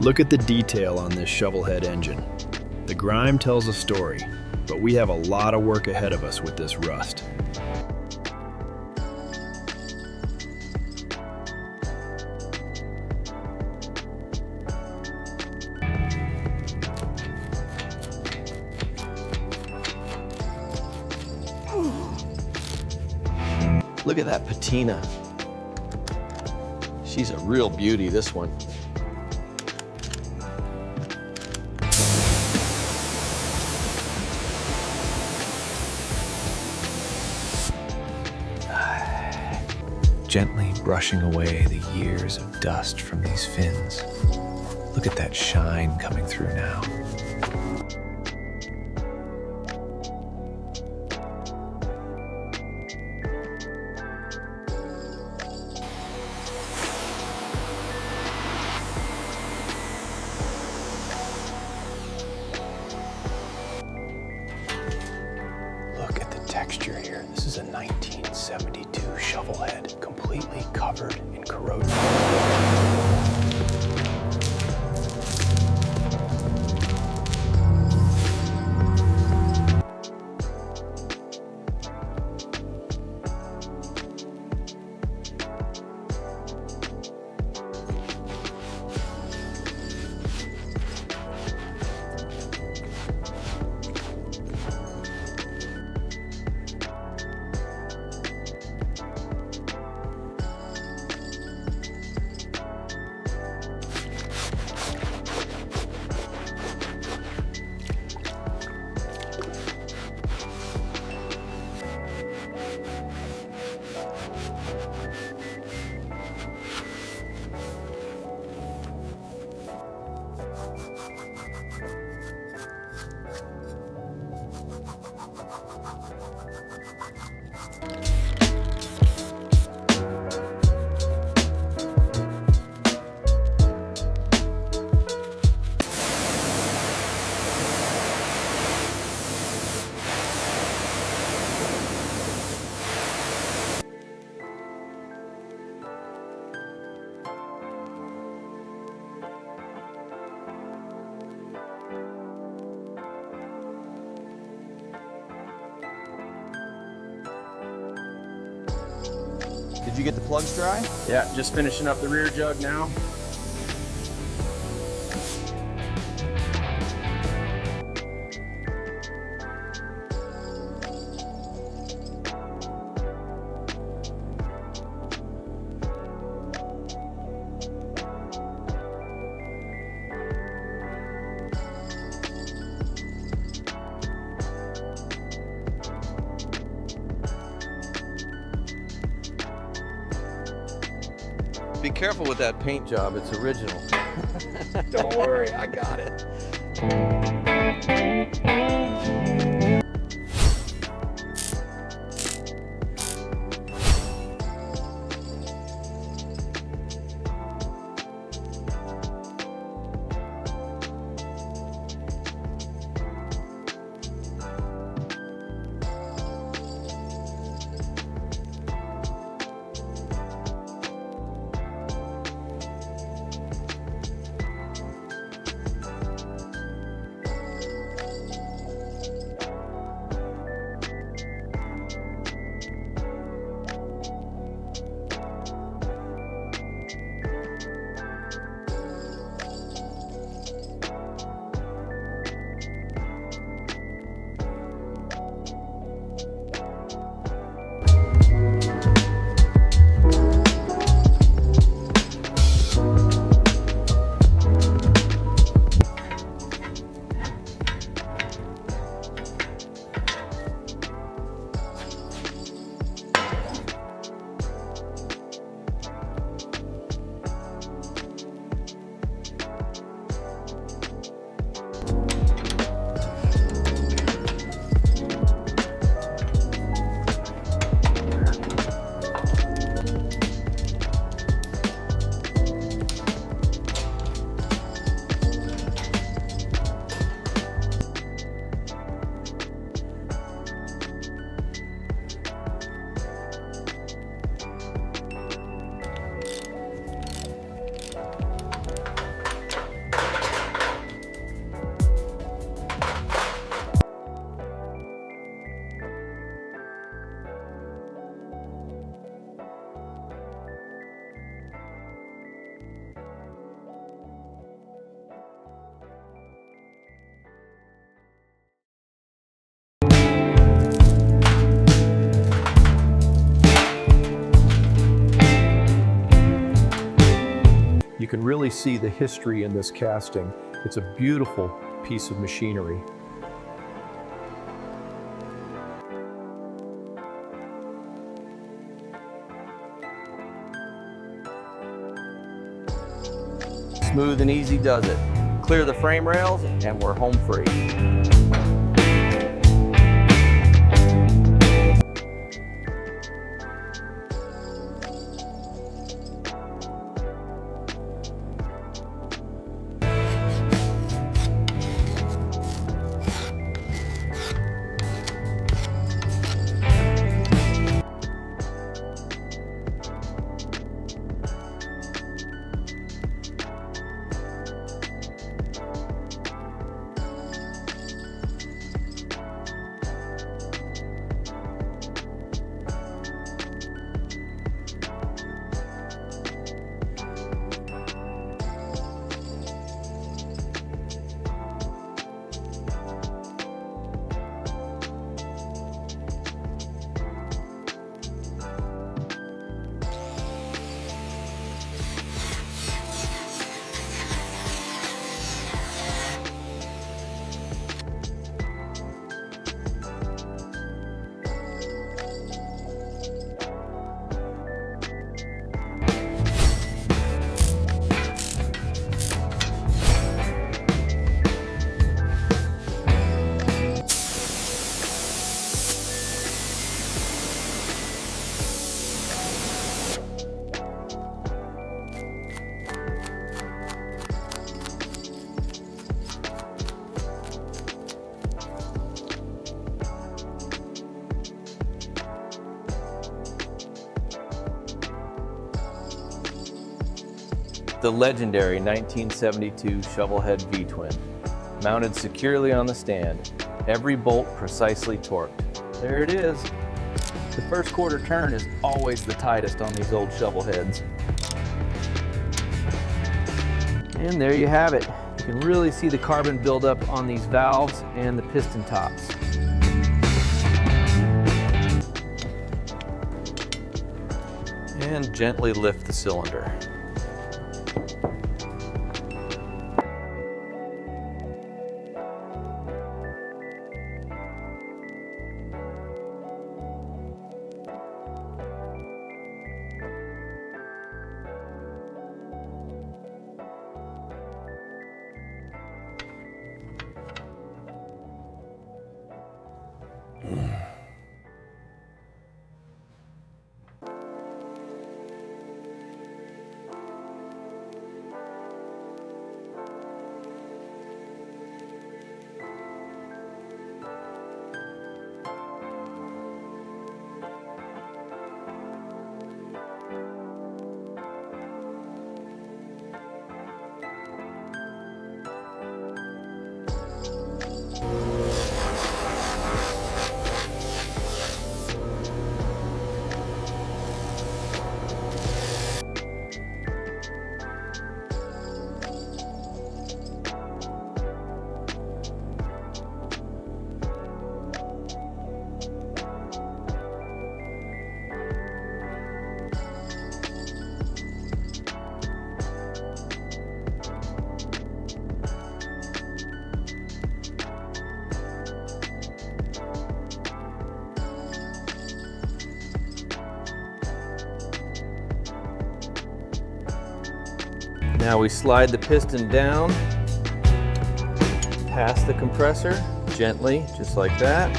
Look at the detail on this Shovelhead engine. The grime tells a story, but we have a lot of work ahead of us with this rust. Look at that patina. She's a real beauty, this one. Gently brushing away the years of dust from these fins. Look at that shine coming through now. Look at the texture here. This is a 1972 Shovelhead, completely covered in corrosion. Did you get the plugs dry? Yeah, just finishing up the rear jug now. Be careful with that paint job, it's original. Don't worry, I got it. You can really see the history in this casting. It's a beautiful piece of machinery. Smooth and easy does it. Clear the frame rails and we're home free. The legendary 1972 Shovelhead V-twin, mounted securely on the stand, every bolt precisely torqued. There it is. The first quarter turn is always the tightest on these old Shovelheads. And there you have it. You can really see the carbon buildup on these valves and the piston tops. And gently lift the cylinder. Now we slide the piston down past the compressor, gently, just like that.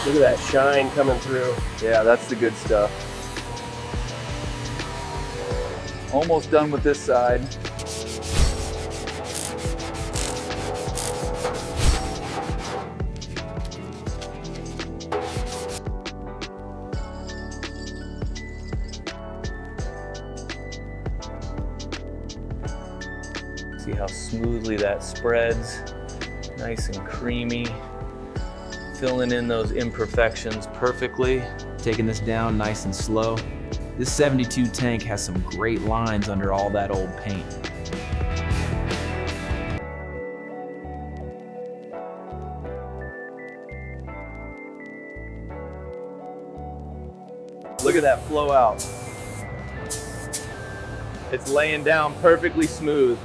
Look at that shine coming through. Yeah, that's the good stuff. Almost done with this side. See how smoothly that spreads, nice and creamy, filling in those imperfections perfectly. Taking this down nice and slow. This 72 tank has some great lines under all that old paint. Look at that flow out. It's laying down perfectly smooth.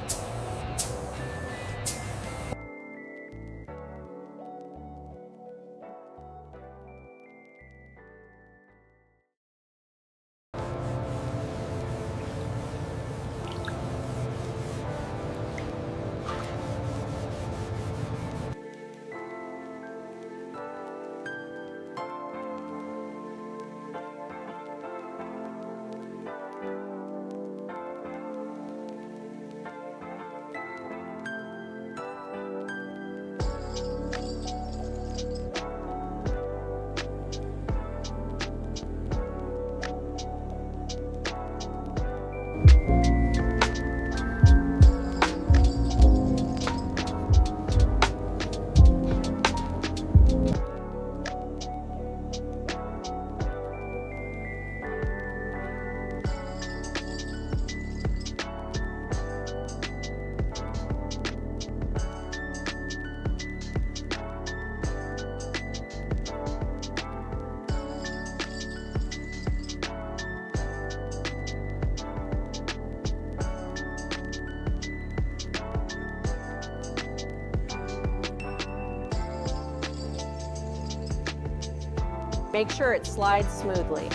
Make sure it slides smoothly.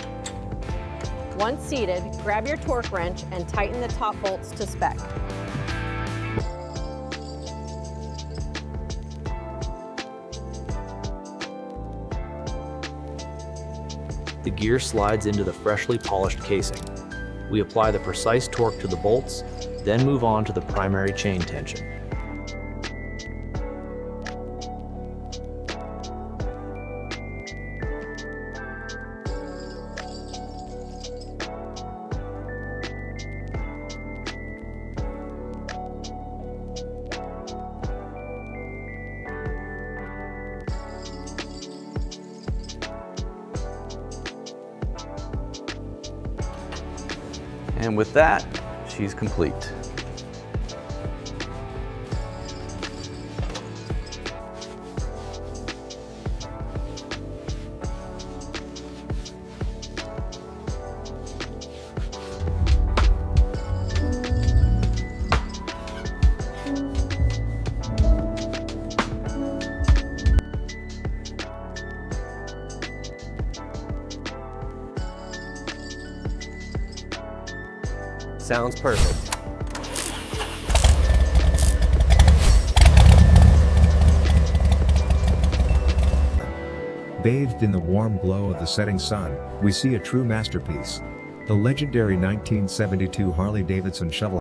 Once seated, grab your torque wrench and tighten the top bolts to spec. The gear slides into the freshly polished casing. We apply the precise torque to the bolts, then move on to the primary chain tension. And with that, she's complete. Sounds perfect. Bathed in the warm glow of the setting sun, we see a true masterpiece. The legendary 1972 Harley-Davidson Shovelhead